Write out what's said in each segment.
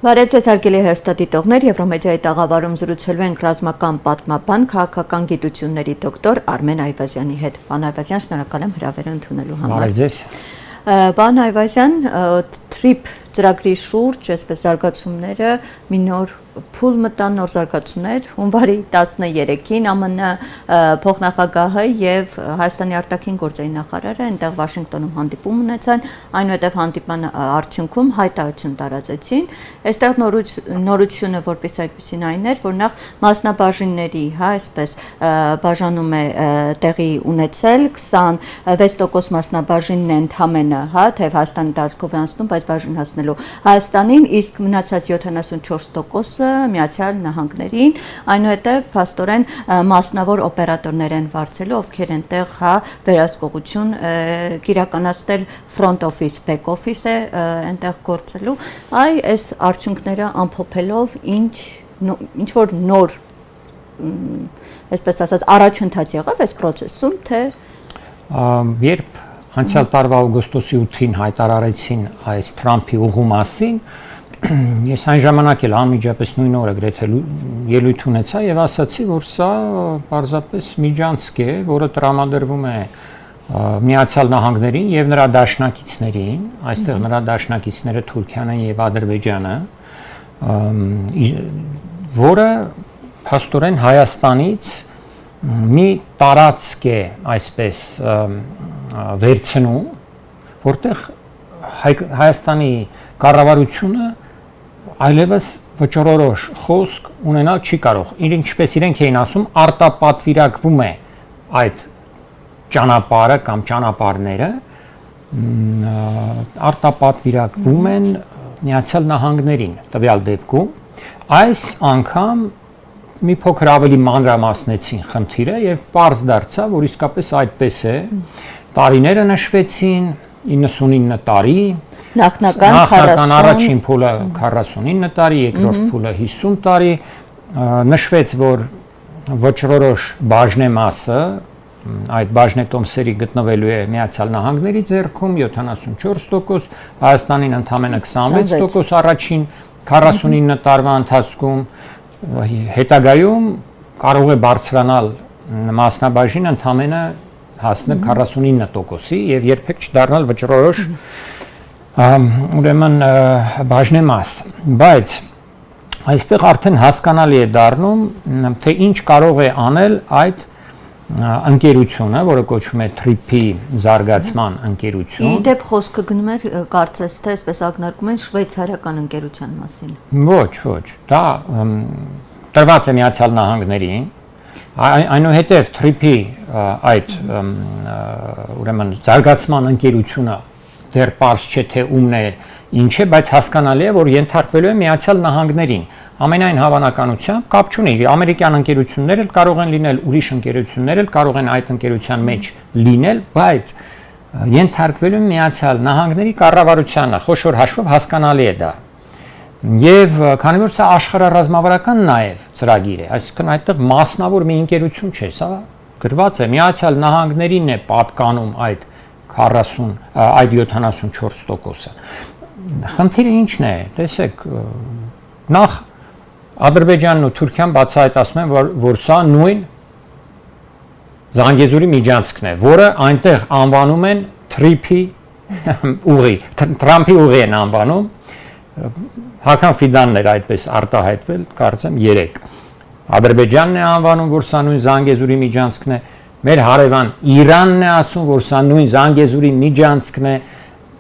Բարև ձեզ հարգելի հեռուստադիտողներ, Եվրոմեդիայի տաղավարում զրուցելու ենք ռազմական պատմաբան, քաղաքական գիտությունների դոկտոր Արմեն Այվազյանի հետ։ Պարոն Այվազյան, շնորհակալ եմ հրավերը ընդունելու համար։ Բարև ձեզ։ Պարոն Այվազյան, TRIP ծրագրի շուրջ, այսպես զարգացումները մի նոր փուլ մտան, նոր զարգացումներ հունվարի 13-ին ԱՄՆ փոխնախագահը եւ Հայաստանի արտաքին գործերի նախարարը այնտեղ Վաշինգտոնում հանդիպում ունեցան, այնուհետև հանդիպման արդյունքում հայտարարություն տարածեցին։ Այստեղ նորությունը որպես այդպեսին այն էր, որ նախ մասնաբաժինների, այսպես բաժանում է տեղի ունեցել 26% մասնաբաժինն է ընդամենը, թեև Հայաստանի տարածքով է անցնում, բայց բաժին հասնելու Հայաստանին, իսկ մնացած 74% Միացյալ Նահանգներին, այնուհետև փաստորեն մասնավոր օպերատորներ են վարձելու, ովքեր այնտեղ վերահսկողություն իրականացնել front office, back office է այնտեղ գործելու, այս արդյունքները ամփոփելով ինչ որ նոր, այսպես ասած, առաջընթաց եղավ այս process-ում, թե երբ անցյալ տարվա օգոստոսի 8-ին հայտարարեցին այս Թրամփի ուղու մասին, ես այն ժամանակ էլ անմիջապես նույն օրը գրեթե ելույթ ունեցա եւ ասացի, որ սա պարզապես միջանցք է, որը տրամադրվում է Միացյալ Նահանգներին եւ նրա դաշնակիցներին, այստեղ նրա դաշնակիցները Թուրքիան են եւ Ադրբեջանը, որը փաստորեն Հայաստանից մի տարածք է այսպես վերցնում, որտեղ Հայաստանի կառավարությունը այլևս վճռորոշ խոսք ունենալ չի կարող։ Ինչպես իրենք էին ասում, արտապատվիրակվում է այդ ճանապարհը կամ ճանապարհները, արտապատվիրակվում են Միացյալ Նահանգներին, տվյալ դեպքում այս անգամ մի փոքր ավելի մանրամասնեցին խնդիրը եւ պարզ դարձավ, որ իսկապես այդպես է։ Տարիները նշվեցին 99 տարի, նախնական առաջին փուլը 49 տարի, երկրորդ փուլը 50 տարի, նշվեց, որ վճռորոշ բաժնեմասը, այդ բաժնետոմսերի գտնվելու է Միացյալ Նահանգների ձեռքում 74%, Հայաստանին ընդամենը 26% առաջին 49 տարվա ընթացքում, հետագայում կարող է բարձրանալ մասնաբաժինը ընդամենը հասնել 49%-ի եւ երբեք չդառնալ վճռորոշ ուրեմն բաժնեմաս, բայց այստեղ արդեն հասկանալի է դառնում, թե ինչ կարող է անել այդ ընկերությունը, որը կոչվում է TRIP-ի զարգացման ընկերություն։ Իդեպ խոսքը գնում էր, կարծես թե այսպես ակնարկում են շվեյցարական ընկերության մասին։ Ոչ, դա տրված է Միացյալ Նահանգներին, այնուհետև TRIP-ի այդ ուրեմն զարգացման ընկերությունը դեռ պարզ չէ թե ումն է, ինչ է, բայց հասկանալի է, որ ենթարկվելու է Միացյալ Նահանգներին։ Ամենայն հավանականությամբ կապ չունի, ամերիկյան ընկերություններ էլ կարող են լինել, ուրիշ ընկերություններ էլ կարող են այդ ընկերության մեջ լինել, բայց ենթարկվելու Միացյալ Նահանգների կառավարությանը, խոշոր հաշվով հասկանալի է դա։ Եվ քանի որ սա աշխարհառազմավարական նաև ծրագիր է, այսինքն այդտեղ մասնավոր մի ընկերություն չէ, սա գրված է Միացյալ Նահանգներին է պատկանում այդ 74%-ը։ Խնդիրը ինչն է, տեսեք, նախ Ադրբեջանն ու Թուրքիան բացահայտում են, որ սա նույն Զանգեզուրի միջանցքն է, որը այնտեղ անվանում են TRIP-ի ուղի, Թրամփի ուղի են անվանում, Հական Ֆիդանն էր այդպես արտահայտվել, կարծեմ 3։ Ադրբեջանն է անվանում, որ սա նույն Զանգեզուրի միջանցքն է, մեր հարևան Իրանն է ասում, որ սա նույն Զանգեզուրի միջանցքն է,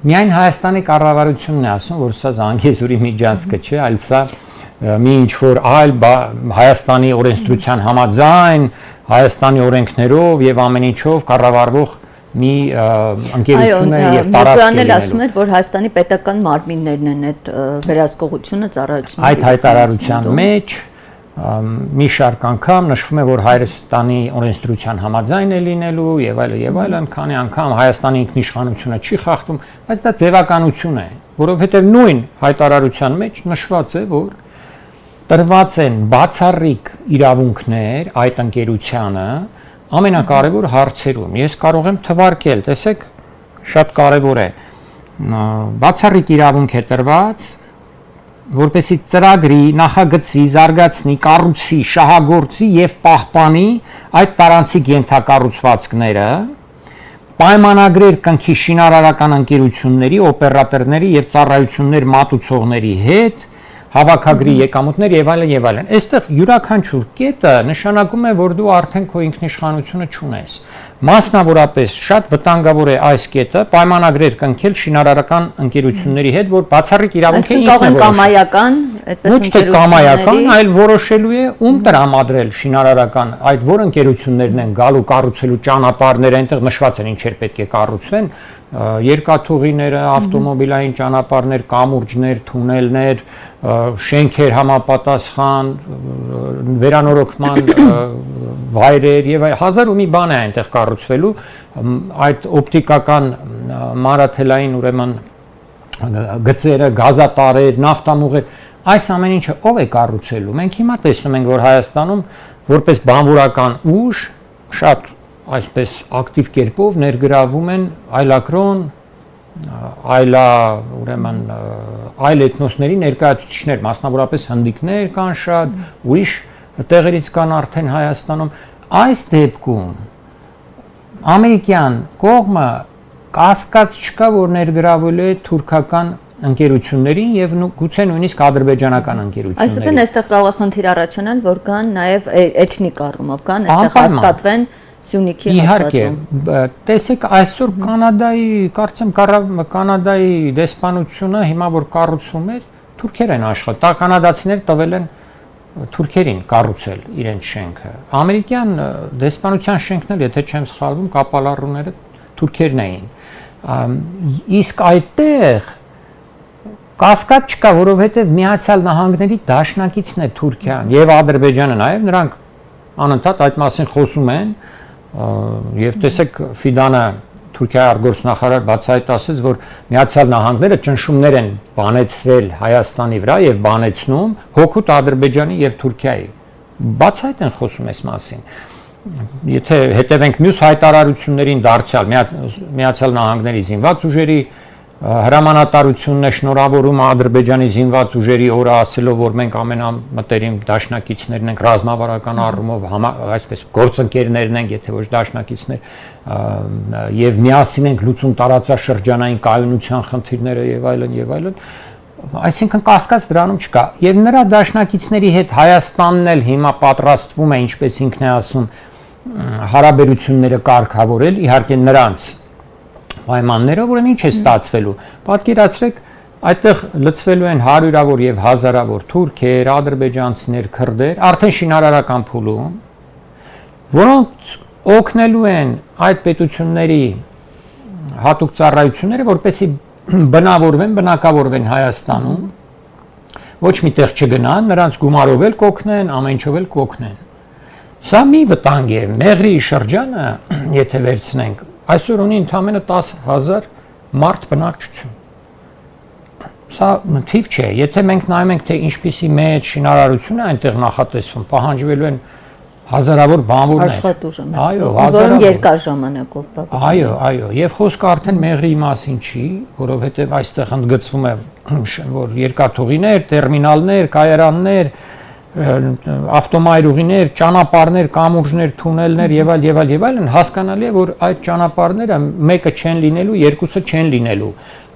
միայն Հայաստանի կառավարությունն է ասում, որ սա Զանգեզուրի միջանցքը չէ, այլ սա մի ինչ-որ այլ Հայաստանի օրենսդրության համաձայն, Հայաստանի օրենքներով եւ ամեն ինչով կառավարվող մի ընկերություն է եւ տարածք է։ Այո, ասում էր, որ Հայաստանի պետական մարմիններն են այդ վերահսկողությունը ծառայեցնում։ Այդ հայտարարության մեջ մի շարք անգամ նշվում է, որ Հայաստանի օրենսդրության համաձայն է լինելու եւ այլն, քանի անգամ Հայաստանի ինքնիշխանությունը չի խախտում, բայց դա ձևականություն է, որովհետեւ նույն հայտարարության մեջ նշված է, որ տրված են բացառիկ իրավունքներ այդ ընկերությանը ամենակարևոր հարցերում։ Ես կարող եմ թվարկել, տեսեք, շատ կարևոր է։ Բացառիկ իրավունք է տրված որպեսի ծրագրի, նախագծի, զարգացնի, կառուցի, շահագործի եւ պահպանի այդ տարանցիկ ենթակառուցվածքները, պայմանագրեր կնքի շինարարական ընկերությունների, օպերատորների եւ ծառայություններ մատուցողների հետ, հավաքագրի եկամուտներ եւ այլն եւ այլն։ Այստեղ յուրաքանչյուր կետը նշանակում է, որ դու արդեն քո ինքնիշխանությունը չունես։ Մասնավորապես շատ վտանգավոր է այս կետը պայմանագրեր կնքել շինարարական ընկերությունների հետ, որ բացառիկ իրավունք է ինքնին կամայական, այդպես ոչ թե կամայական, այլ որոշելու է ում տրամադրել շինարարական այդ որ ընկերություններն են գալու կառուցելու ճանապարհները, այնտեղ նշված են ինչեր պետք է կառուցվեն, երկաթուղիները, ավտոմոբիլային ճանապարհներ, կամուրջներ, թունելներ, շենքեր համապատասխան, վերանորոգման վայրեր եւ հազար ու մի բան է այնտեղ կառուցվելու, այդ օպտիկական մանրաթելային ուրեմն գծերը, գազատարեր, նավթամուղեր, այս ամեն ինչը ով է կառուցելու։ Մենք հիմա տեսնում ենք, որ Հայաստանում որպես բանվորական ուժ շատ այսպես ակտիվ կերպով ներգրավում են այլակրոն, ուրեմն այլ էթնոսների ներկայացուցիչներ, մասնավորապես հնդիկներ կան շատ, ուրիշ տեղերից կան արդեն Հայաստանում։ Այս դեպքում ամերիկյան կողմը կասկած չկա, որ ներգրավելու է թուրքական ընկերություններին եւ գուցե նույնիսկ ադրբեջանական ընկերություններին։ Այսինքն այստեղ կարող է խնդիր առաջանալ, որ կան նաեւ էթնիկ առումով կան, այստեղ հաստատվեն Սյունիքի հատվածում։ Իհարկե, տեսեք այսօր Կանադայի, կարծեմ Կանադայի դեսպանությունը հիմա որ կառուցվում էր, թուրքեր են աշխատել, կանադացիներ տվել են թուրքերին կառուցել իրենց շենքը։ Ամերիկյան դեսպանության շենքն էլ, եթե չեմ սխալվում, կապալառուները թուրքերն էին։ Իսկ այդտեղ կասկած չկա, որովհետև Միացյալ Նահանգների դաշնակիցն է Թուրքիան եւ Ադրբեջանը նաեւ, նրանք անընդհատ այդ մասին խոսում են եւ տեսեք Ֆիդանը Թուրքիայի արտգործնախարար բացահայտ ասեց, որ Միացյալ Նահանգները ճնշումներ են բանեցրել Հայաստանի վրա եւ բանեցնում հօգուտ Ադրբեջանի եւ Թուրքիայի։ Բացահայտ են խոսում այս մասին։ Եթե հետևենք մյուս հայտարարություններին դարձյալ Միացյալ Նահանգների զինված ուժերի հրամանատարությունն է շնորհավորում Ադրբեջանի զինված ուժերի օրը ասելով, որ մենք ամենամտերիմ դաշնակիցներն ենք ռազմավարական առումով, այսպես գործընկերներն ենք, եթե ոչ դաշնակիցներ, եւ միասին ենք լուծում տարածաշրջանային կայունության խնդիրները եւ այլն եւ այլն։ Այսինքն կասկած դրանում չկա։ Եվ նրա դաշնակիցների հետ Հայաստանն էլ հիմա պատրաստվում է, ինչպես ինքն է ասում, հարաբերությունները կարգավորել, իհարկե նրանց պայմաններով, ուրեմն ինչ է ստացվելու։ Պատկերացրեք, այդտեղ լցվելու են հարյուրավոր եւ հազարավոր թուրքեր, ադրբեջանցիներ, քրդեր, արդեն շինարարական փուլում, որոնք օգնելու են այդ պետությունների հատուկ ծառայությունները, որպեսզի բնակավորվեն Հայաստանում, ոչ միտեղ չգնան, նրանց գումարով էլ կօգնեն, ամեն ինչով էլ կօգնեն։ Սա մի վտանգ է, Մեղրի շրջանը, եթե վերցնենք, այսօր ունի ընդամենը 10,000 մարդ բնակչություն։ Սա թիվ չէ, եթե մենք նայում ենք, թե ինչպիսի մեծ շինարարություն է այնտեղ նախատեսվում, պահանջվելու են հազարավոր բանվորներ։ Աշխատուժ է մեծ, որոնք երկար ժամանակով բավական։ Այո, եւ խոսքը արդեն Մեղրի մասին չի, որովհետեւ այստեղ ընդգծվում է, որ երկաթուղիներ, տերմինալներ, կայարաններ, ավտոմայրուղիներ, ճանապարհներ, կամուրջներ, թունելներ եւ այլն, հասկանալի է, որ այդ ճանապարհները մեկը չեն լինելու, երկուսը չեն լինելու։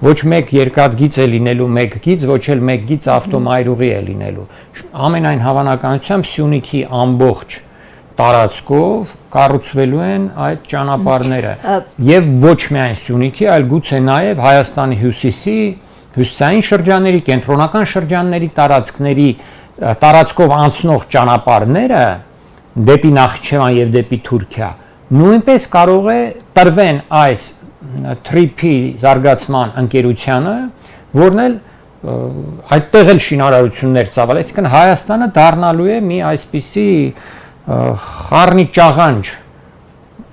Ոչ մեկ երկաթգիծ է լինելու, մեկ գիծ, ոչ էլ մեկ գիծ ավտոմայրուղի է լինելու։ Ամենայն հավանականությամբ Սյունիքի ամբողջ տարածքով կառուցվելու են այդ ճանապարհները եւ ոչ միայն Սյունիքի, այլ գուցե նաեւ Հայաստանի հյուսիսային շրջանների, կենտրոնական շրջանների տարածքների տարածքով անցնող ճանապարհները դեպի Նախիջևան եւ դեպի Թուրքիա նույնպես կարող է տրվեն այս TRIP-ի զարգացման ընկերությանը, որն էլ այդտեղ էլ շինարարություններ ծավալ, այսինքն Հայաստանը դառնալու է մի այսպիսի խառնի ճաղանջ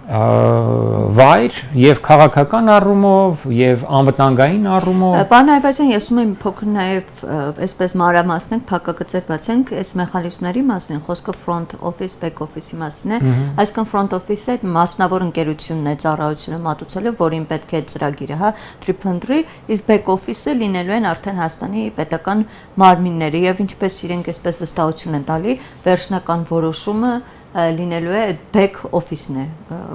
վայր եւ քաղաքական առումով եւ անվտանգային առումով։ Պարոն Այվազյան, ես ուզում եմ փոքր նաեւ այսպես մանրամասնենք, փակագծեր բացենք այս մեխանիզմների մասին, խոսքը front office, back office-ի մասին է, այսինքն front office-ը մասնավոր ընկերությունն է ծառայությունը մատուցելու, որին պետք է ծրագիրը, հա, TRIP-ը, իսկ back office-ը լինելու են արդեն Հայաստանի պետական մարմինները եւ ինչպես իրենք այսպես վստահություն են տալի, վերջնական որոշումը լինելու է back office-ն է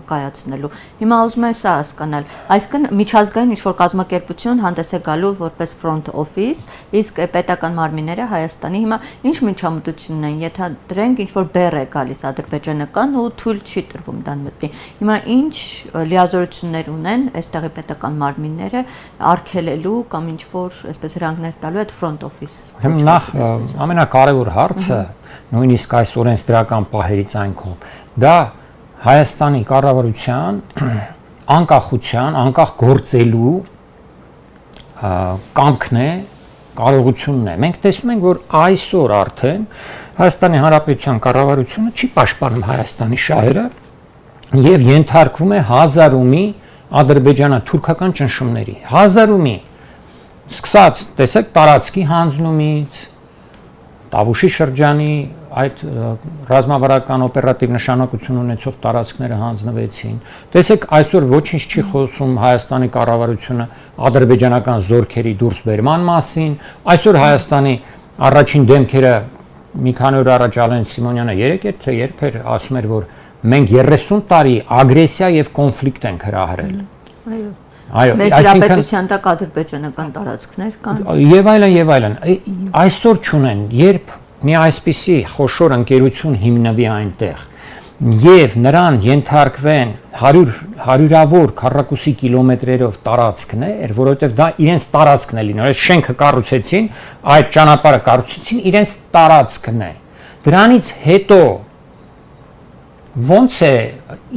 կայացնելու։ Հիմա ուզում եմ սա հասկանալ, այսինքն միջազգային ինչ-որ կազմակերպություն հանդես է գալու որպես front office, իսկ պետական մարմինները Հայաստանի հիմա ինչ միջամտությունն են, եթե դրանք ինչ-որ բեռ է գալիս ադրբեջանական ու թույլ չի տրվում դան մտնի։ Հիմա ինչ լիազորություններ ունեն այստեղի պետական մարմինները արգելելու կամ ինչ-որ այսպես հրանգներ տալու այդ front office։ Նախ ամենակարևոր հարցը նույնիսկ այս օրենսդրական պահերից այն կողմ դա Հայաստանի կառավարության անկախության, անկախ գործելու կամքն է, կարողությունն է։ Մենք տեսնում ենք, որ այսօր արդեն Հայաստանի Հանրապետության կառավարությունը չի պաշտպանում Հայաստանի շահերը եւ ենթարկվում է հազարումի ադրբեջանա-թուրքական ճնշումների։ Հազարումի սկսած, տեսեք, տարածքի հանձնումից, Տավուշի շրջանի այդ ռազմավարական օպերատիվ նշանակություն ունեցող տարածքները հանձնվեցին։ Տեսեք, այսօր ոչինչ չի խոսում Հայաստանի կառավարությունը ադրբեջանական զորքերի դուրսբերման մասին։ Այսօր Հայաստանի առաջին դեմքերը մի քանի օր առաջ Ալեն Սիմոնյանը երեկ թե երբ էր ասում էր, որ մենք 30 տարի ագրեսիա եւ կոնֆլիկտ ենք հրահրել։ Այո, մեր դրապետության տակ ադրբեջանական տարածքներ կան։ Եվ այլն։ Այսօր չունեն, երբ մի այսպիսի խոշոր ընկերություն հիմնվի այնտեղ եւ նրան ենթարկվեն հարյուրավոր քառակուսի կիլոմետրերով տարածքներ, որովհետեւ դա իրենց տարածքն է լինում։ Այս շենքը կառուցեցին, այդ ճանապարհը կառուցեցին, իրենց տարածքն է։ Դրանից հետո ոնց է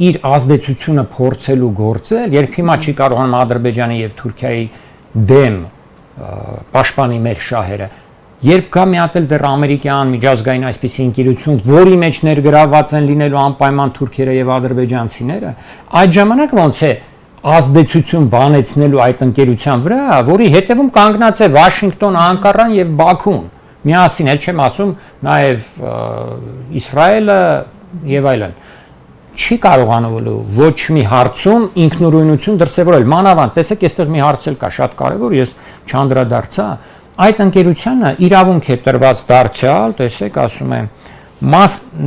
իր ազդեցությունը փորձելու գործել, երբ հիմա չի կարողանում Ադրբեջանի եւ Թուրքիայի դեմ պաշտպանի մեր շահերը, երբ կա մի հատ էլ դեռ ամերիկյան միջազգային այսպիսի ընկերություն, որի մեջ ներգրավված են լինելու անպայման թուրքերը եւ ադրբեջանցիները, այդ ժամանակ ոնց է ազդեցություն բանեցնելու այդ ընկերության վրա, որի հետևում կանգնած է Վաշինգտոն, Անկարան եւ Բաքուն։ Միասին էլ չեմ ասում նաեւ Իսրայելը եւ այլն։ Չի կարողանալու ոչ մի հարցում ինքնուրույնություն դրսևորել։ Մանավանդ, տեսեք, այստեղ մի հարց էլ կա շատ կարևոր, ես չանդրադարձա։ Այդ ընկերությանը իրավունք է տրված դարձյալ, տեսեք, ասում եմ,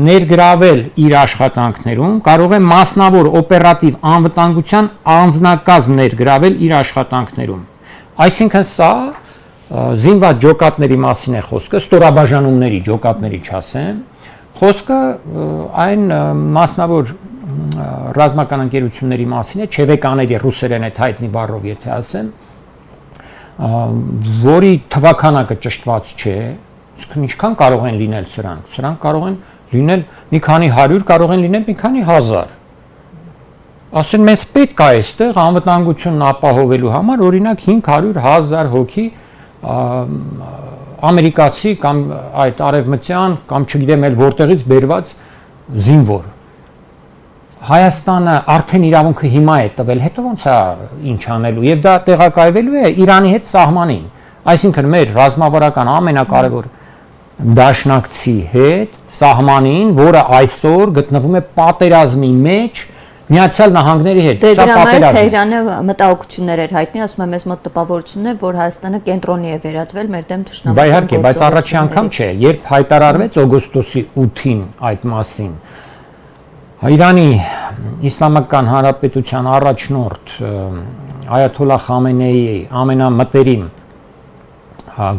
ներգրավել իր աշխատանքներում, կարող է մասնավոր օպերատիվ անվտանգության անձնակազմ ներգրավել իր աշխատանքներում։ Այսինքն սա զինված ջոկատների մասին է խոսքը, ստորաբաժանումների ջոկատների չասեմ, խոսքը այն մասնավոր ռազմական ընկերությունների մասին է, չևեկաների ռուսերեն այդ հայտնի բառով եթե ասեմ, որի թվականակը ճշտված չէ, իսկ ինչքան կարող են լինել սրանք, սրանք կարող են լինել մի քանի 100, կարող են լինել մի քանի 1000։ Ասեն մեզ պետք է այստեղ անվտանգությունն ապահովելու համար օրինակ 500-1000 հոգի ամերիկացի կամ այդ արևմտյան կամ չգիտեմ էլ որտեղից բերված զինվոր։ Հայաստանը արդեն իրավունքը հիմա է տվել, հետո ոնց է ինչ անելու եւ դա տեղակայվելու է Իրանի հետ սահմանին։ Այսինքն մեր ռազմավարական ամենակարևոր դաշնակցի հետ սահմանին, որը այսօր գտնվում է պատերազմի մեջ Միացյալ Նահանգների հետ։ Դե դրա համար Թեհրանը մտահոգություններ էր հայտնի, ասում եմ, մեզ մոտ տպավորությունն է, որ Հայաստանը կենտրոնի է վերածվել մեր դեմ թշնամական։ Բայց իհարկե, բայց առաջի անգամ չէ, երբ հայտարարվեց օգոստոսի 8-ին այդ մասին, Իրանի Իսլամական Հանրապետության առաջնորդ Այաթոլլահ Խամենեիի ամենամտերիմ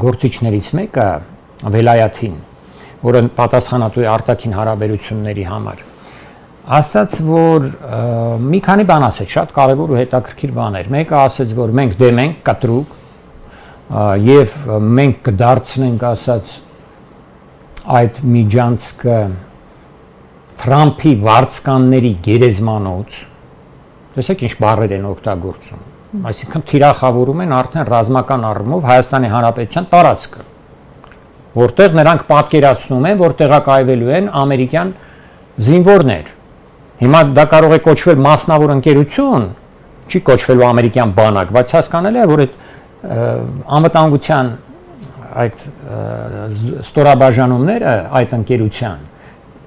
գործիչներից մեկը Վելայաթին, որը պատասխանատու է արտաքին հարաբերությունների համար, ասաց, որ մի քանի բան ասեց, շատ կարևոր ու հետաքրքիր բաներ։ Մեկը ասեց, որ մենք դեմ ենք կտրուկ եւ մենք կդարձնենք, ասաց, այդ միջանցքը Թրամփի վարձկանների գերեզմանոց, տեսեք ինչ բառեր են օգտագործում, այսինքն թիրախավորում են արդեն ռազմական առումով Հայաստանի Հանրապետության տարածքը, որտեղ նրանք պատկերացնում են, որ տեղակայվելու են ամերիկյան զինվորներ, Հիմա դա կարող է կոչվել մասնավոր ընկերություն, չի կոչվելու ամերիկյան բանակ, բայց հասկանալի է, որ այդ անվտանգության այդ ստորաբաժանումները այդ ընկերության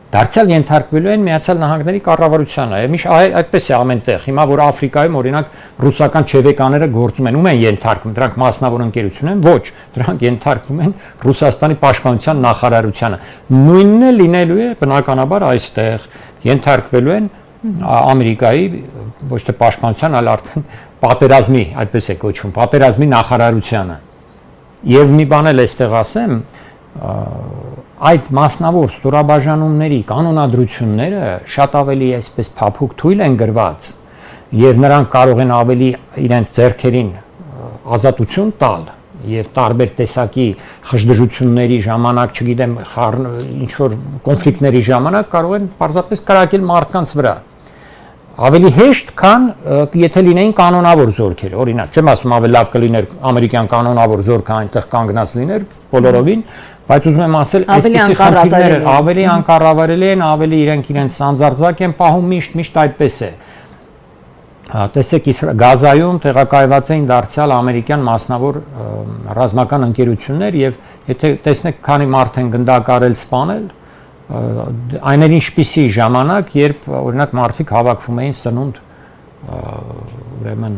դարձյալ ենթարկվելու են Միացյալ Նահանգների կառավարությանը։ Միշտ այդպես է ամենտեղ։ Հիմա որ Աֆրիկայում օրինակ ռուսական չևեկաները գործում են, ում են ենթարկվում, դրանք մասնավոր ընկերություն են, ոչ, դրանք ենթարկվում են Ռուսաստանի պաշտպանության նախարարությանը։ Նույնն է լինելու է բնականաբար այստեղ ենթարկվելու են Ամերիկայի ոչ թե պաշտպանության, այլ արդեն պատերազմի, այդպես է կոչվում, պատերազմի նախարարությանը։ Եվ մի բան էլ այստեղ ասեմ, այդ մասնավոր ստորաբաժանումների կանոնադրությունները շատ ավելի այսպես փափուկ թույլ են գրված եւ նրանք կարող են ավելի իրենց ձեռքերին ազատություն տալ եւ տարբեր տեսակի խժդժությունների ժամանակ, չգիտեմ, ինչ որ կոնֆլիկտների ժամանակ կարող են պարզապես կրակել մարդկանց վրա ավելի հեշտ, քան եթե լինեին կանոնավոր զորքեր։ Օրինակ, չեմ ասում ավելի լավ կլիներ ամերիկյան կանոնավոր զորքը այնտեղ կանգնած լիներ բոլորովին, բայց ուզում եմ ասել, այսպիսի խնդիրները ավելի անկառավարելի են, ավելի իրենց սանձարձակ են պահում միշտ այդպես է։ Տեսեք, Գազայում տեղակայված էին դարձյալ ամերիկյան մասնավոր ռազմական ընկերություններ եւ եթե տեսնեք, քանի մարդ են գնդակարել, սպանել, այներ ինչպիսի ժամանակ, երբ օրինակ մարդիկ հավաքվում էին սնունդ ուրեմն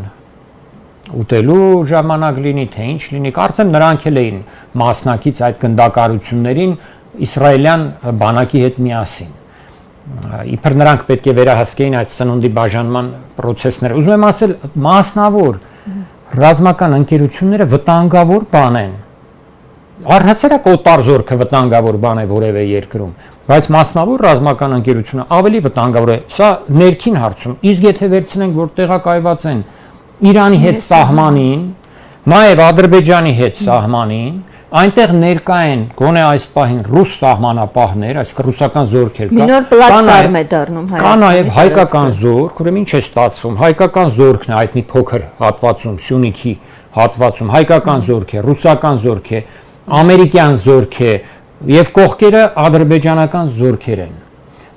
ուտելու ժամանակ լինի, թե ինչ լինի, կարծեմ նրանք էլ էին մասնակից այդ գնդակարություններին իսրայելյան բանակի հետ միասին։ Իբր նրանք պետք է վերահսկեին այդ սնունդի բաժանման process-ները։ Ուզում եմ ասել, մասնավոր ռազմական ընկերությունները վտանգավոր բան են։ Առհասարակ օտար զորքը վտանգավոր բան է որևէ երկրում, բայց մասնավոր ռազմական ընկերությունը ավելի վտանգավոր է։ Սա ներքին հարցում։ Իսկ եթե վերցնենք, որ տեղակայված են Իրանի հետ սահմանին, նաև Ադրբեջանի հետ սահմանին, այնտեղ ներկա են գոնե այս պահին ռուս սահմանապահներ, այսինքն ռուսական զորքեր կա։ Մինոր պլացդարմ է դառնում Հայաստանի։ Կա նաև հայկական զորք, ուրեմն ինչ է ստացվում։ Հայկական զորքն է այդ մի փոքր հատվածում, Սյունիքի հատվածում, հայկական զորք է, ռուսական զորք է, ամերիկյան զորք է, եւ կողքերը ադրբեջանական զորքեր են։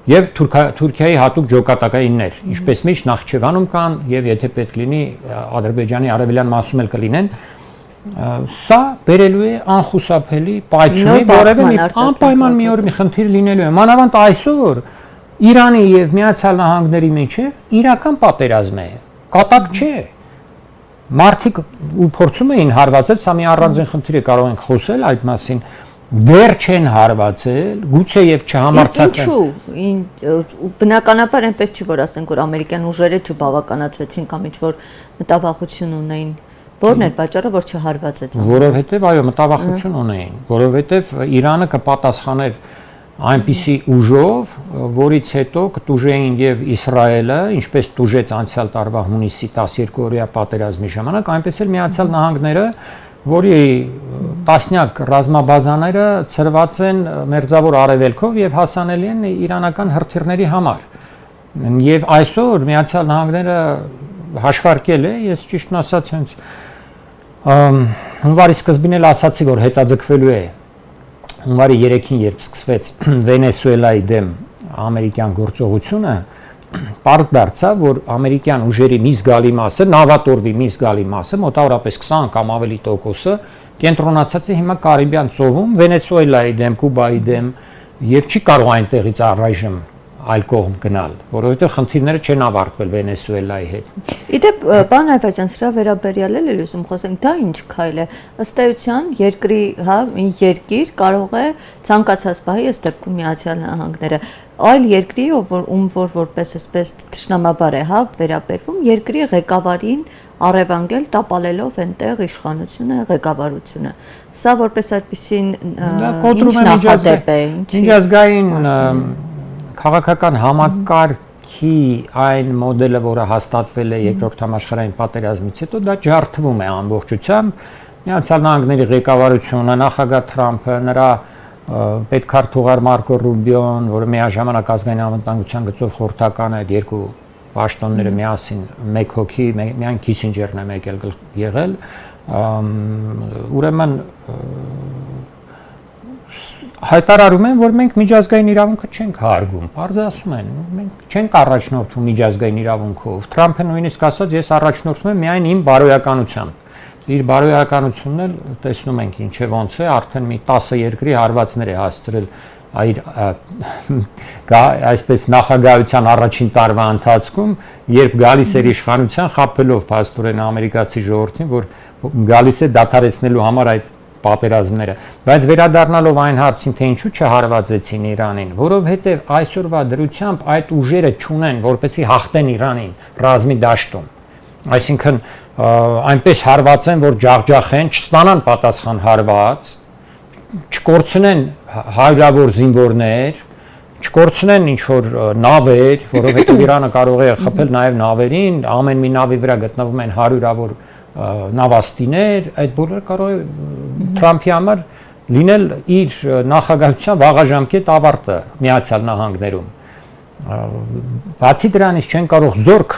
Եվ Թուրքիայի հատուկ ջոկատակայիններ, ինչպես միշտ Նախիջևանում կան եւ եթե պետք լինի Ադրբեջանի արևելյան մասում էլ կլինեն, սա բերելու է անխուսափելի պայթյունի, որևէ մի անպայման մի օր մի խնդիր լինելու է։ Մանավանդ այսօր Իրանի եւ Միացյալ Նահանգների միջեւ իրական պատերազմ է, կատակ չէ։ Մարդիկ ու փորձում էին հարվածել, սա մի առանձին խնդիր է, կարող ենք խոսել այդ մասին։ Դեռ չեն հարվածել, գուցե եւ չհամարձակեն։ Ինչու՞, բնականաբար այնպես չի, որ ասենք, որ ամերիկյան ուժերը չբավականացրեցին կամ ինչ որ մտավախություն ունեին։ Որն էր պատճառը, որ չհարվածեց։ Որովհետեւ այո, մտավախություն ունեին, որովհետեւ Իրանը կպատասխաներ այնպիսի ուժով, որից հետո կտուժեին եւ Իսրայելը, ինչպես տուժեց անցյալ տարվա հունիսի 12-օրյա պատերազմի ժամանակ, այնպես էլ Միացյալ Նահանգները, որի տասնյակ ռազմաբազաները ծրված են մերձավոր արևելքով եւ հասանելի են իրանական հրթիռների համար։ Եվ այսօր Միացյալ Նահանգները հաշվարկել է, ես ճիշտն ասած հենց հունվարի սկզբին էլ ասացի, որ հետաձգվելու է հունվարի 3-ին, երբ սկսվեց Վենեսուելայի դեմ ամերիկյան գործողությունը, պարզ դարձավ, որ ամերիկյան ուժերի մի զգալի մասը, նավատորմի մի զգալի մասը, մոտավորապես 20 կամ ավելի տոկոսը կենտրոնացած է հիմա Կարիբյան ծովում, Վենեսուելայի դեմ, Կուբայի դեմ, եւ չի կարող այնտեղից առայժմ այլ կողմ գնալ, որովհետեւ խնդիրները չեն ավարտվել Վենեսուելայի հետ։ Իդեպ, պարոն Այվազյան, սրա վերաբերյալ էլ ուզում խոսենք, դա ինչ քայլ է։ Ըստ էության, երկրի, հա, մի երկիր կարող է ցանկացած պահի, ըստ դեպքում Միացյալ Նահանգները, այլ երկրի, ում որպես այսպես թշնամաբար է, հա, վերաբերվում, երկրի ղեկավարին առևանգել տապալելով այնտեղ իշխանությունը, ղեկավարությունը։ Սա որպես այդպիսին ինչ նախադեպ է, միջազգային քաղաքական համակարգի այն մոդելը, որը հաստատվել է երկրորդ համաշխարհային պատերազմից հետո, դա ջարդվում է ամբողջությամբ։ Միացյալ Նահանգների ղեկավարությունը, նախագահ Թրամփը, նրա պետքարտուղար Մարկո Ռուբիոն, որը միաժամանակ ազգային անվտանգության գծով խորհրդական է, երկու պաշտոնները միասին մեկ հոգի, միայն Քիսինջերն է մեկ եղել, ուրեմն հայտարարում են, որ մենք միջազգային իրավունքը չենք հարգում։ Պարզ ասում են, մենք չենք առաջնորդվում միջազգային իրավունքով։ Թրամփը նույնիսկ ասաց, ես առաջնորդվում եմ միայն իմ բարոյականությամբ։ Իր բարոյականությունն էլ տեսնում ենք ինչ է ոնց է, արդեն մի 10 երկրի հարվածներ է հասցրել այսպես նախագահության առաջին տարվա ընթացքում, երբ գալիս էր իշխանության խաբելով փաստորեն ամերիկացի ժողովրդին, որ գալիս է դադարեցնելու համար այդ պատերազմները, բայց վերադառնալով այն հարցին, թե ինչու չհարվածեցին Իրանին, որովհետև այսօրվա դրությամբ այդ ուժերը չունեն, որպեսզի հաղթեն Իրանին ռազմի դաշտում։ Այսինքն այնպես հարվածեն, որ ջախջախեն, չստանան պատասխան հարված, չկորցնեն հարյուրավոր զինվորներ, չկորցնեն ինչ որ նավեր, որովհետև Իրանը կարող է խփել նաև նավերին, ամեն մի նավի վրա գտնվում են հարյուրավոր նավաստիներ, այդ բոլորը կարող է Թրամփի համար լինել իր նախագահության վաղաժամկետ ավարտը Միացյալ Նահանգներում։ Բացի դրանից չեն կարող զորք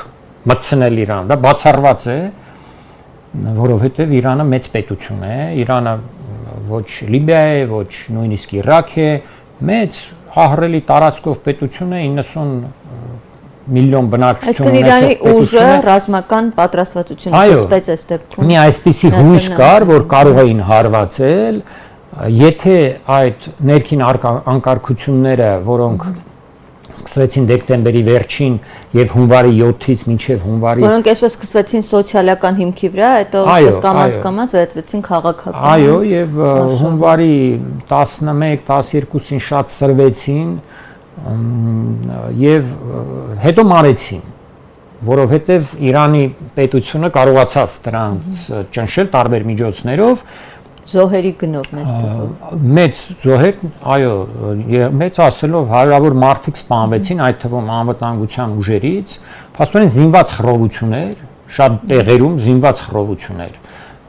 մտցնել Իրան, դա բացառված է, որովհետև Իրանը մեծ պետություն է, Իրանը ոչ Լիբիա է, ոչ նույնիսկ Իրաք է, մեծ ահռելի տարածքով պետություն է, 90 միլիոն բնակչություն ունեցող Իրանի ուժը ռազմական պատրաստվածությունը սպեց այս դեպքում։ Մի այսպիսի հույս կար, որ կարող էին հարվածել, եթե այդ ներքին անկարգությունները, որոնք սկսվեցին դեկտեմբերի վերջին եւ հունվարի 7-ից մինչեւ հունվարի որոնք այսպես սկսվեցին սոցիալական հիմքի վրա, հետո այսպես կամաց վերածվեցին քաղաքական։ Այո, եւ հունվարի 11-12-ին շատ սրվեցին եւ հետո մարեցին, որովհետեւ Իրանի պետությունը կարողացավ դրանց ճնշել տարբեր միջոցներով, զոհերի գնով մեծ թվով։ Մեծ զոհեր, այո, մեծ ասելով հարյուրավոր մարդիկ սպանվեցին, այդ թվում անվտանգության ուժերից, փաստորեն զինված խռովություններ, շատ տեղերում զինված խռովություններ։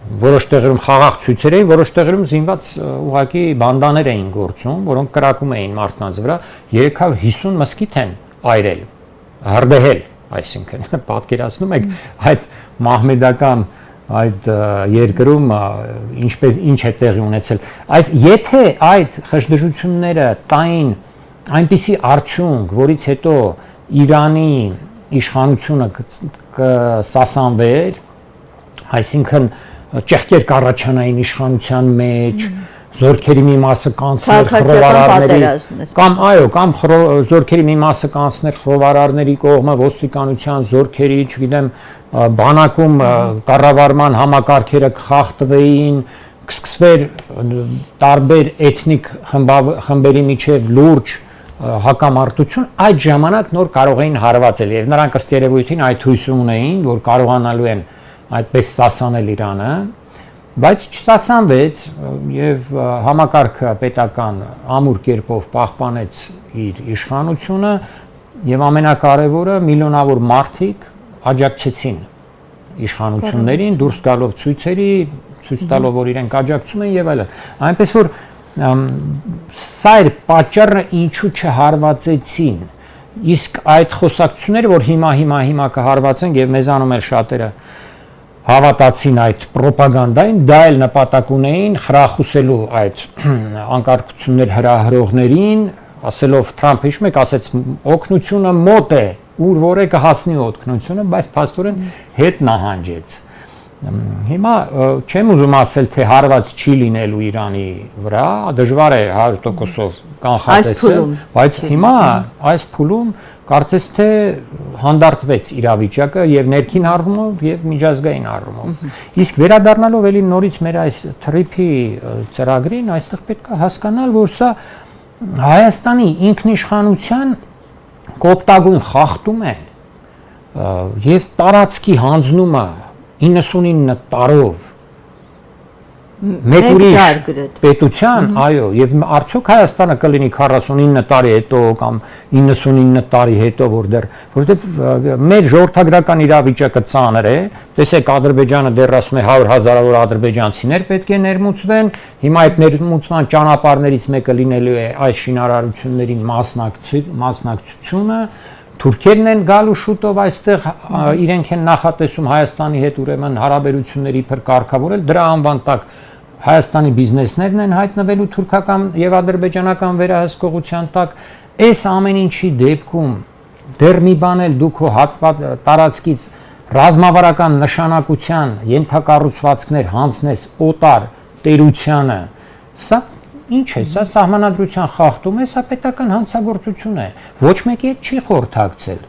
Որոշ տեղերում խաղաղ ցույցեր էին, որոշ տեղերում զինված ուղակի բանդաներ էին գործում, որոնք կրակում էին մարդկանց վրա, 350 մսկիթ են այրել, հրդեհել, այսինքն պատկերացնում եք այդ մահմեդական այդ երկրում ինչ է տեղի ունեցել։ Այս եթե այդ խժդժությունները տային այնպիսի արդյունք, որից հետո Իրանի իշխանությունը կսասանվեր, այսինքն ճեղքեր կառաջանային իշխանության մեջ, զորքերի մի մասը կանցներ խռովարարների կամ այո, կամ զորքերի մի մասը կանցներ խռովարարների կողմը, ոստիկանության զորքերի, չգիտեմ, բանակում կառավարման համակարգերը կխախտվեին, կսկսվեր տարբեր էթնիկ խմբերի միջև լուրջ հակամարտություն, այդ ժամանակ նոր կարող էին հարվածել եւ նրանք ըստ երևույթին այդ հույսը ունեին, որ կարողանալու են այդպես սասանել Իրանը, բայց չսասանվեց եւ համակարգը պետական ամուր կերպով պահպանեց իր իշխանությունը եւ ամենակարևորը միլիոնավոր մարդիկ աջակցեցին իշխանություններին, դուրս գալով ցույցերի, ցույց տալով, որ իրենք աջակցում են եւ այլն։ Այնպես որ սա էր պատճառը, ինչու չհարվածեցին։ Իսկ այդ խոսակցությունները, որ հիմա կհարվածեն եւ մեզանում էլ շատերը հավատացին այդ ռոպագանդային, դա էլ նպատակ ունեին խրախուսելու այդ անկարգություններ հրահրողներին, ասելով Թրամփը հիշում եք, ասեց օգնությունը մոտ է, ուր որ է կհասնի օգնությունը, բայց փաստորեն հետ նահանջեց։ Հիմա չեմ ուզում ասել, թե հարված չի լինելու Իրանի վրա, դժվար է 100%-ով կանխատեսել, բայց հիմա այս փուլում կարծես թե հանդարտվեց իրավիճակը եւ ներքին առումով եւ միջազգային առումով։ Իսկ վերադառնալով էլի նորից մեր այս թրիփի ծրագրին, այստեղ պետք է հասկանալ, որ սա Հայաստանի ինքնիշխանության կոպտագույն խախտում է եւ տարածքի հանձնումը 99 տարով մեկ ուրիշ պետության, այո, եւ արդյոք Հայաստանը կլինի 49 տարի հետո կամ 99 տարի հետո, որտեղ մեր ժողովրդագրական իրավիճակը ծանր է, տեսեք Ադրբեջանը դեռ ասում է 100,000-ավոր ադրբեջանցիներ պետք է ներմուծվեն, հիմա այդ ներմուծման ճանապարհներից մեկը լինելու է այս շինարարություններին մասնակցությունը, թուրքերն են գալու շուտով այստեղ իրենք են նախատեսում Հայաստանի հետ ուրեմն հարաբերությունների իբր կարգավորել, դրա անվան տակ Հայաստանի բիզնեսներն են հայտնվելու թուրքական եւ ադրբեջանական վերահսկողության տակ, այս ամեն ինչի դեպքում դեռ մի բան էլ դու քո տարածքից ռազմավարական նշանակության ենթակառուցվածքներ հանձնես օտար տերությանը, սա ինչ է, սա սահմանադրության խախտում է, սա պետական հանցագործություն է, ոչ մեկի հետ չի խորհրդակցել։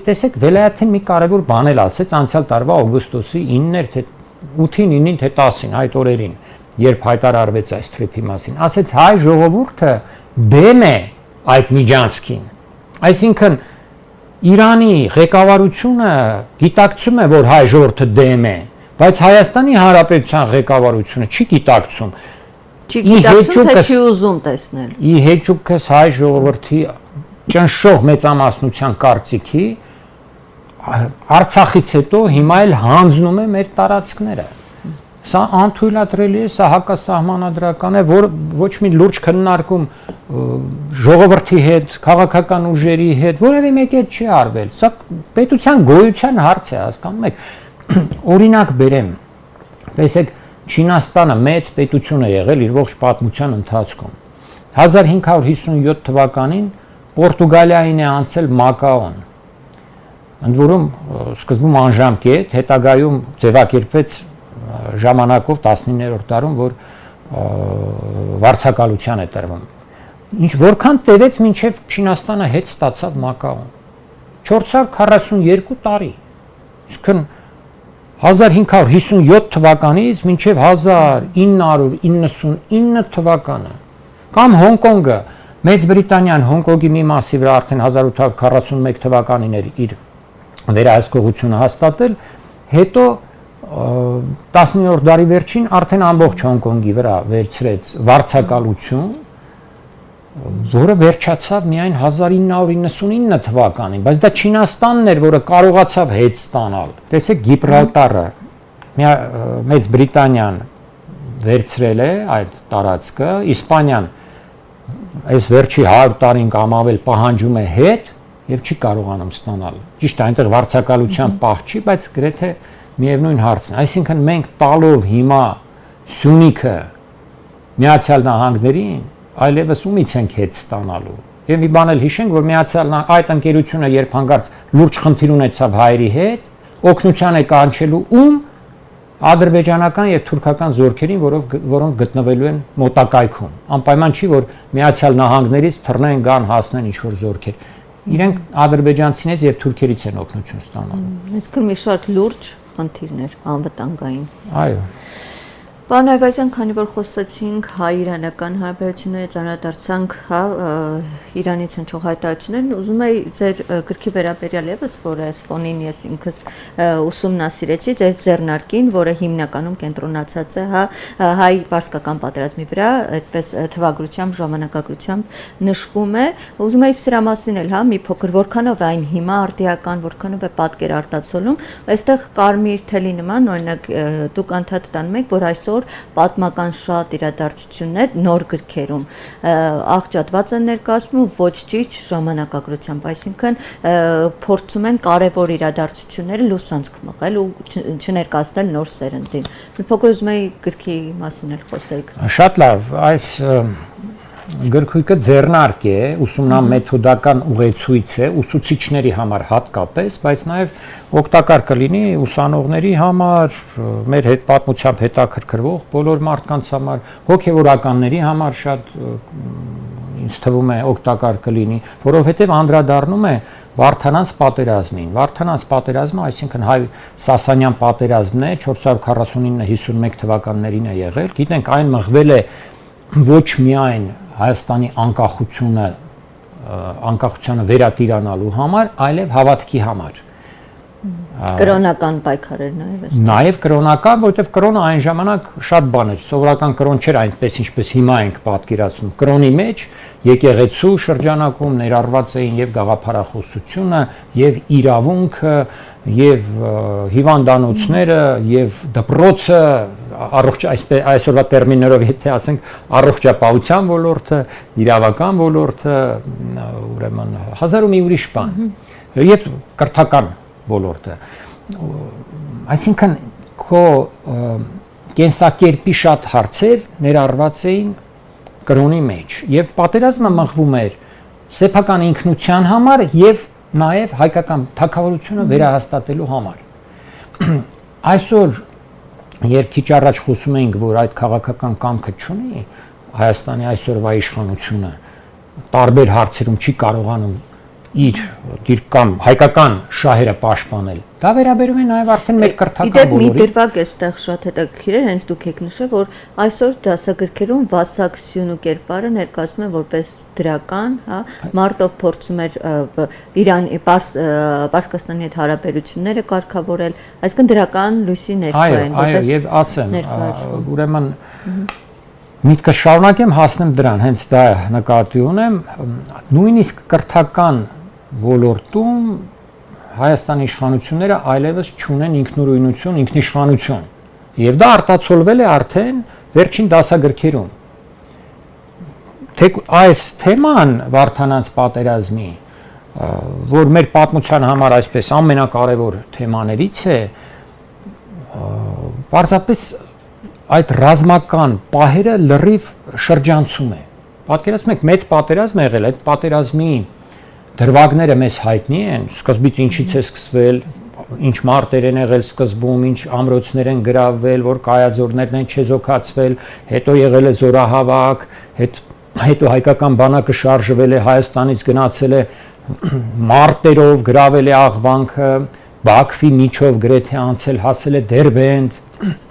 Տեսեք, Վելայաթին մի կարևոր բան էլ ասեց անցյալ տարվա օգոստոսի 9-ին, թե 8-ին, 9-ին, թե 10-ին այդ օրերին, երբ հայտարարվեց այս թրիփի մասին, ասեց հայ ժողովուրդը դեմ է այդ միջանցքին։ Այսինքն Իրանի ղեկավարությունը գիտակցում է, որ հայ ժողովուրդը դեմ է, բայց Հայաստանի Հանրապետության ղեկավարությունը չի գիտակցում։ Չի գիտակցում, թե չի ուզում տեսնել։ Ի հեճուկս հայ ժողովրդի ճնշող մեծամասնության կարծիքի Արցախից հետո հիմա էլ հանձնում է մեր տարածքները։ Սա անթույլատրելի է, սա հակասահմանադրական է, որ ոչ մի լուրջ քննարկում ժողովրդի հետ, քաղաքական ուժերի հետ, որևէ մեկի հետ չի արվել։ Սա պետության գոյության հարց է, հասկանում եք։ Օրինակ բերեմ, տեսեք, Չինաստանը մեծ պետություն է եղել իր ողջ պատմության ընթացքում։ 1557 թվականին Պորտուգալիային է անցել Մակաոն։ Ընդ որում սկզբում անժամկետ, հետագայում ձևակերպվեց ժամանակով 19-րդ դարում, որ վարձակալության է տրվում։ Որքան տևեց մինչև Չինաստանը հետ ստացավ Մակաոն։ 442 տարի։ Իսկն 1557 թվականից մինչև 1999 թվականը կամ Հոնկոնգը, Մեծ Բրիտանիան Հոնկոնգի մի մասի վրա արդեն 1841 թվականին էր իր վերահսկողությունը հաստատել, հետո 19-րդ դարի վերջին արդեն ամբողջ Հոնկոնգի վրա վերցրեց վարձակալություն, որը վերջացավ միայն 1999 թվականին, բայց դա Չինաստանն էր, որը կարողացավ հետ ստանալ։ Տեսեք, Գիբրալտարը, Մեծ Բրիտանիան վերցրել է այդ տարածքը, Իսպանիան այս վերջի 100 տարին կամ ավել պահանջում է հետ եւ չի կարողանում ստանալ։ Ճիշտ է, այնտեղ վարձակալության պահ չի, բայց գրեթե միևնույն հարցն է։ Այսինքն մենք տալով հիմա Սյունիքը Միացյալ Նահանգներին այլևս ումից ենք հետ ստանալու։ Եվ մի բան էլ հիշենք, որ այդ ընկերությունը երբ հանգարց լուրջ խնդիր ունեցավ հայերի հետ, օգնության է կանչելու ում ադրբեջանական եւ թուրքական զորքերին, որոնք գտնվելու են մոտակայքում։ Անպայման չի, որ Միացյալ Նահանգներից թռնեն գան հասնեն ինչ-որ զորքեր։ Իրենք ադրբեջանցիներից եւ թուրքերից են օգնություն ստանալու։ Այսինքն մի շարք լուրջ խնդիրներ անվտանգային։ Այո։ Պարոն Այվազյան, քանի որ խոսեցինք հայ-իրանական հարաբերություններից, անդրադարձանք Իրանից հնչող հայտարարություններին, ուզում եի ձեր գրքի վերաբերյալ եւս, որ այս ֆոնին ես ինքս ուսումնասիրեցի, ձեր ձեռնարկին, որը հիմնականում կենտրոնացած է հայ-պարսկական պատերազմի վրա, այդպես թվագրությամբ, ժամանակագրությամբ նշվում է։ Ուզում եի սրա մասին էլ մի փոքր, որքանով է այն հիմա արդիական, որքանով է պատկեր արտացոլում, այստեղ կարմիր թելի նման, օրինակ դուք անդադ տանում եք, որ այսօր պատմական շատ իրադարձություններ նոր գրքերում աղճատված են ներկայացնում ոչ ճիշտ ժամանակագրությամբ, այսինքն փորձում են կարևոր իրադարձությունները լուսանցք մղել ու չներկայացնել նոր սերնդին։ Մի փոքր ուզում եի գրքի մասին էլ խոսեիք։ Շատ լավ, այս գրքույկը ձեռնարկ է, ուսումնամեթոդական ուղեցույց է, ուսուցիչների համար հատկապես, բայց նաև օգտակար կլինի ուսանողների համար, մեր հետ պատմությամբ հետաքրքրվող բոլոր մարդկանց համար, հոգևորականների համար շատ ինձ թվում է օգտակար կլինի, որովհետև անդրադառնում է Վարդանանց պատերազմին։ Վարդանանց պատերազմը, այսինքն հայ-սասանյան պատերազմն է, 449-51 թվականներին է եղել, գիտենք այն մղվել է ոչ միայն Հայաստանի անկախությանը վերատիրանալու համար, այլև հավատքի համար։ Կրոնական պայքարեր նաև կրոնական, որովհետև կրոնը այն ժամանակ շատ բան էր, սովորական կրոն չէր այնպես, ինչպես հիմա ենք պատկերացնում։ Կրոնի մեջ եկեղեցու շրջանակում ներառված էին եւ գաղափարախոսությունը, եւ իրավունքը, եւ հիվանդանոցները, եւ դպրոցը, այսօրվա տերմիններով եթե ասենք առողջապահության ոլորտը, իրավական ոլորտը, ուրեմն հազար ու մի ուրիշ բան, եւ կրթական ոլորտը։ Այսինքն քո կենսակերպի շատ հարցեր ներառված էին կրոնի մեջ եւ պատերազմը մղվում էր սեփական ինքնության համար եւ նաեւ հայկական թագավորությունը վերահաստատելու համար։ Այսօր երբ քիչ առաջ խոսում էինք, որ այդ քաղաքական կամքը չունի Հայաստանի այսօրվա իշխանությունը տարբեր հարցերում չի կարողանում իր դիրքամ հայկական շահերը պաշտպանել։ Դա վերաբերում է նաև արդեն մեր կրթական բոլորի։ Մի բոլորի։ դրվագ էստեղ շատ հետաքրքիր է, հենց դուք եք նշել, որ այսօր դասագրքերում վասակցությունը կերպարը ներկայացնում է որպես դրական, հա, Մարտով փորձում էր Իրանի Պարսկաստանի հետ հարաբերությունները կարգավորել, այսինքն դրական լույսի ներկա են, որպես։ Այո, եւ ասեմ, ուրեմն միտքը շարունակեմ հասնեմ դրան, հենց դա նկատի ունեմ, նույնիսկ կրթական ոլորտում Հայաստանի իշխանությունները այլևս չունեն ինքնուրույնություն, ինքնիշխանություն, եւ դա արտացոլվել է արդեն վերջին դասագրքերում։ Թե այս թեման Վարդանանց պատերազմի, որ մեր պատմության համար այսպես ամենակարևոր թեմաներից է, պարզապես այդ ռազմական պահերը լրիվ շրջանցում է։ Պատկերացնում եք, մեծ պատերազմ եղել, այդ պատերազմի դրվագները մեզ հայտնի են, սկզբից ինչից է սկսվել, ինչ մարտեր են եղել սկզբում, ինչ ամրոցներ են գրավվել, որ կայազորներն են չեզոքացվել, հետո եղել է զորահավաք, հետո հայկական բանակը շարժվել է Հայաստանից գնացել է մարտերով, գրավել է Աղվանքը, Բաքվի միջով գրեթե անցել, հասել է Դերբենդ,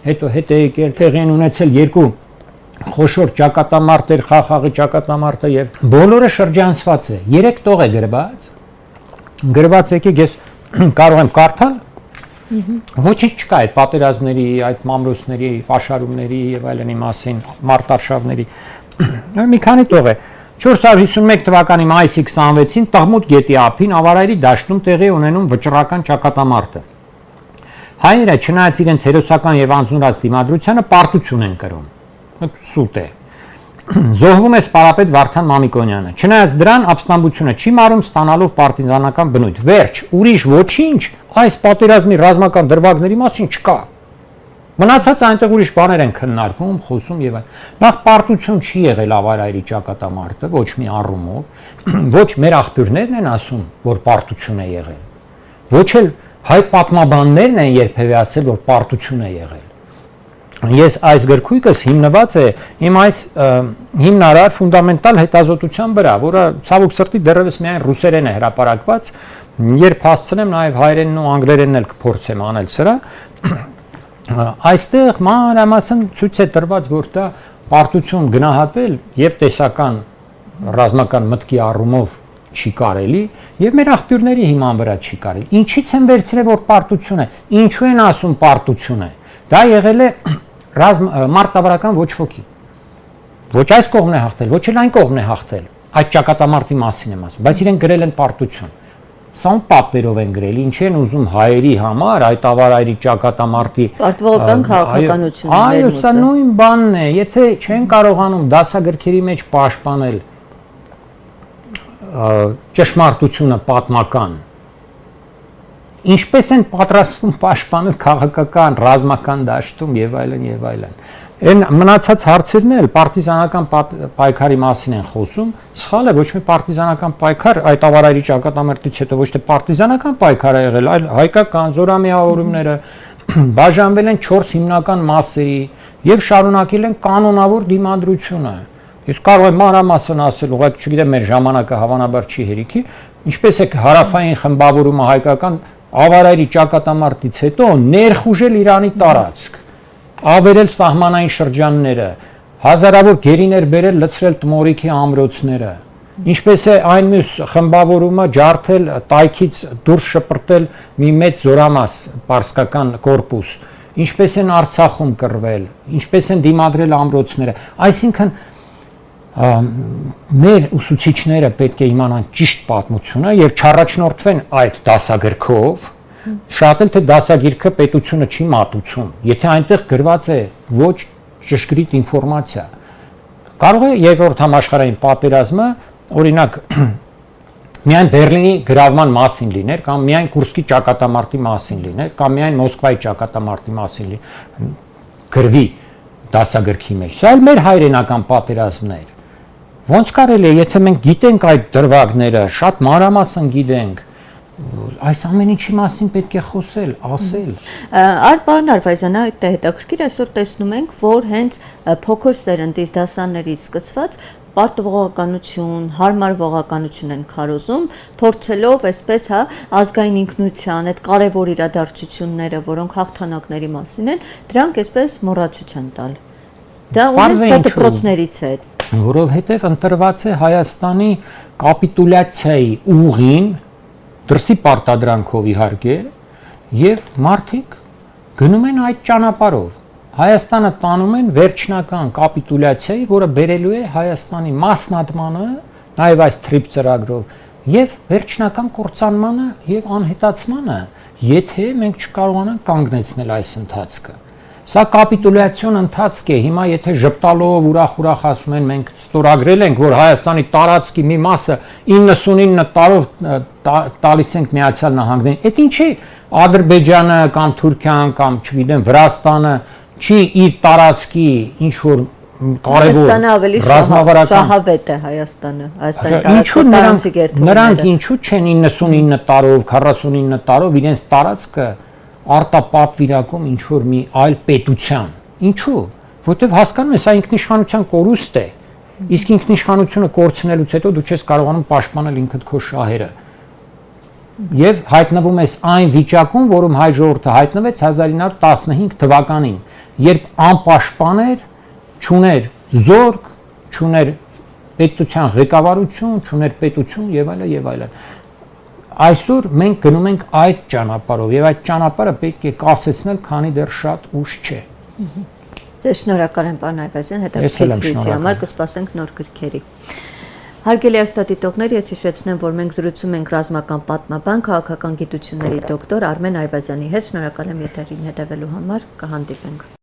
հետո հետ է եկել տեղի են ունեցել երկու խոշոր ճակատամարտեր, Խախաղի ճակատամարտը եւ բոլորը շրջանցված է։ 3 տող է գրված եկեք ես կարող եմ կարդալ։ Ոչինչ չկա այդ պատերազմների, այդ մամրոցների, պաշարումների եւ այլնի մասին, մարտարշավների։ Մի քանի տող է։ 451 թվականի մայիսի 26-ին Տաղմուտ գետի ափին Ավարայրի դաշտում տեղի ունենում վճռական ճակատամարտը։ Հայերը չնայած իրենց հերոսական եւ անձնուրաց դիմադրությանը պարտություն են կրում։ Սուտ է։ Զոհվում է սպարապետ Վարդան Մամիկոնյանը։ Չնայած դրան ապստամբությունը չի մարում ստանալով պարտիզանական բնույթ։ Վերջ, ուրիշ ոչինչ այս պատերազմի ռազմական դրվագների մասին չկա։ Մնացած այնտեղ ուրիշ բաներ են քննարկվում, խոսում եւ այլն։ Նախ պարտություն չի եղել Ավարայրի ճակատամարտը ոչ մի առումով, ոչ մեր աղբյուրներն են ասում, որ պարտություն է եղել։ Ոչ էլ հայ պատմաբաններն են երբևէ ասել, որ պարտություն է եղել։ Ես այս գրքույկս հիմնված է իմ այս հիմնարար ֆունդամենտալ հետազոտության վրա, որը ցավոք սրտի դեռևս միայն ռուսերեն է հրապարակված, երբ հասցնեմ նաև հայերենն ու անգլերենն էլ կփորձեմ անել սրա, այստեղ մանրամասն ցույց է տրված, որ դա պարտություն գնահատել եւ տեսական ռազմական մտքի առումով չի կարելի եւ մեր աղբյուրների հիման վրա չի կարելի։ Ինչից են վերցրել, որ պարտություն է, ինչու են ասում պարտություն է։ Դա եղել է մարտավարական ոչ ոքի։ Ոչ այս կողմն է հաղթել, ոչ էլ այն կողմն է հաղթել։ Այդ ճակատամարտի մասին եմ ասում, բայց իրենք գրել են պարտություն։ Սա պատվերով են գրել, ինչ են ուզում հայերի համար այդ Ավարայրի ճակատամարտի պարտվողական քաղաքականությունն է։ Այո, սա նույն բանն է, եթե չեն կարողանում դասագրքերի մեջ պաշտպանել ճշմարտությունը պատմական, ինչպես են պատրաստվում պաշտպանել քաղաքական, ռազմական դաշտում եւ այլն եւ այլն։ Այն մնացած հարցերն էլ պարտիզանական պայքարի մասին են խոսում, սխալ է, ոչ մի պարտիզանական պայքար այդ Ավարայրի ճակատամարտից հետո ոչ թե պարտիզանական պայքար է եղել, այլ հայկական զորամիավորումները բաժանվել են 4 հիմնական մասերի եւ շարունակել են կանոնավոր դիմադրությունը։ Ես կարող եմ մանրամասն ասել, ուղղակի չգիտեմ մեր ժամանակը հավանաբար չի հերիքի, ինչպես է հարավային խմբավորումը հայկական Ավարայրի ճակատամարտից հետո ներխուժել Իրանի տարածք, ավերել սահմանային շրջանները, հազարավոր գերիներ բերել լցրել Տմորիքի ամրոցները, ինչպես է այն մյուս խմբավորումը ջարդել տայքից դուրս շպրտել մի մեծ զորամաս պարսկական կորպուս, ինչպես են Արցախում կռվել, ինչպես են դիմադրել ամրոցները, այսինքն մեր ուսուցիչները պետք է իմանան ճիշտ պատմությունը եւ չառաջնորդվեն այդ դասագրքով, շատ էլ թե դասագիրքը պետությունը չի մատուցում, եթե այնտեղ գրված է ոչ ճշգրիտ ինֆորմացիա։ Կարող է երկրորդ համաշխարհային պատերազմը, օրինակ, միայն Բերլինի գրավման մասին լիներ, կամ միայն Կուրսկի ճակատամարտի մասին լիներ, կամ միայն Մոսկվայի ճակատամարտի մասին լիներ։ գրվի դասագրքի մեջ։ Սա էլ մեր հայրենական պատերազմներ։ Ոնց կարելի է, եթե մենք գիտենք այդ դրվագները, շատ մանրամասն գիտենք, այս ամեն ինչի մասին պետք է խոսել, ասել։ Պարոն Արվազյան, այդ հետաքրքիր այսօր տեսնում ենք, որ հենց փոքր սերնդից դասաներից սկսված պարտվողականություն, հարմար ողականություն են քարոզում, փորձելով այսպես ազգային ինքնության այդ կարևոր իրադարձությունները, որոնք հաղթանակների մասին են, դրանք այսպես մոռացության տալ։ Դա ունես դպրոցներից է։ Որովհետև ընտրված է Հայաստանի կապիտուլյացիայի ուղին, դրսի պարտադրանքով իհարկե, եւ մարդիկ գնում են այդ ճանապարհով։ Հայաստանը տանում են վերջնական կապիտուլյացիայի, որը բերելու է Հայաստանի մասնատմանը, նաև այս թրիփ ծրագրով, եւ վերջնական կործանմանը եւ անհետացմանը, եթե մենք չկարողանանք կանգնեցնել այս ընթացքը։ Սա կապիտուլյացիոն ընթացք է։ Հիմա եթե ժպտալով ուրախ ասում են մենք ստորագրել ենք, որ Հայաստանի տարածքի մի մասը 99 տարով տալիս ենք Միացյալ Նահանգներին, այդ ինչի Ադրբեջանը կամ Թուրքիան կամ չգիտեմ Վրաստանը չի իր տարածքի ինչ որ կարևոր ռազմավարական շահավետ է Հայաստանը, Հայաստանի տարածքի գերտումները։ Նրանք ինչու չեն 99 տարով, 49 տարով իրենց տարածքը արտապատվիրակում ինչ որ մի այլ պետության։ Ինչու՞։ Որտեվ հասկանում ես, սա ինքնիշխանության կորուստ է։ Իսկ ինքնիշխանությունը կորցնելուց հետո դու չես կարողանում պաշտպանել ինքդ քո շահերը։ Եվ հայտնվում ես այն վիճակում, որում հայ ժողովուրդը հայտնվեց 1915 թվականին, երբ անպաշտպան էր, չուներ զորք, չուներ պետության ղեկավարություն, չուներ պետություն եւ այլն եւ այլն։ Այսօր մենք գնում ենք այդ ճանապարհով եւ այդ ճանապարհը պետք է կասեցնել, քանի դեռ շատ ուշ չէ։ Ձեզ շնորհակալ եմ, պարոն Այվազյան, հետաքրքիր համար կսպասենք նոր գրքերի։ Հարգելի աստատիտողներ, ես հիշեցնեմ, որ մենք զրուցում ենք ռազմական պատմաբան, քաղաքական գիտությունների դոկտոր Արմեն Այվազյանի հետ։ Շնորհակալ եմ եթերին հետևելու համար, կհանդիպենք։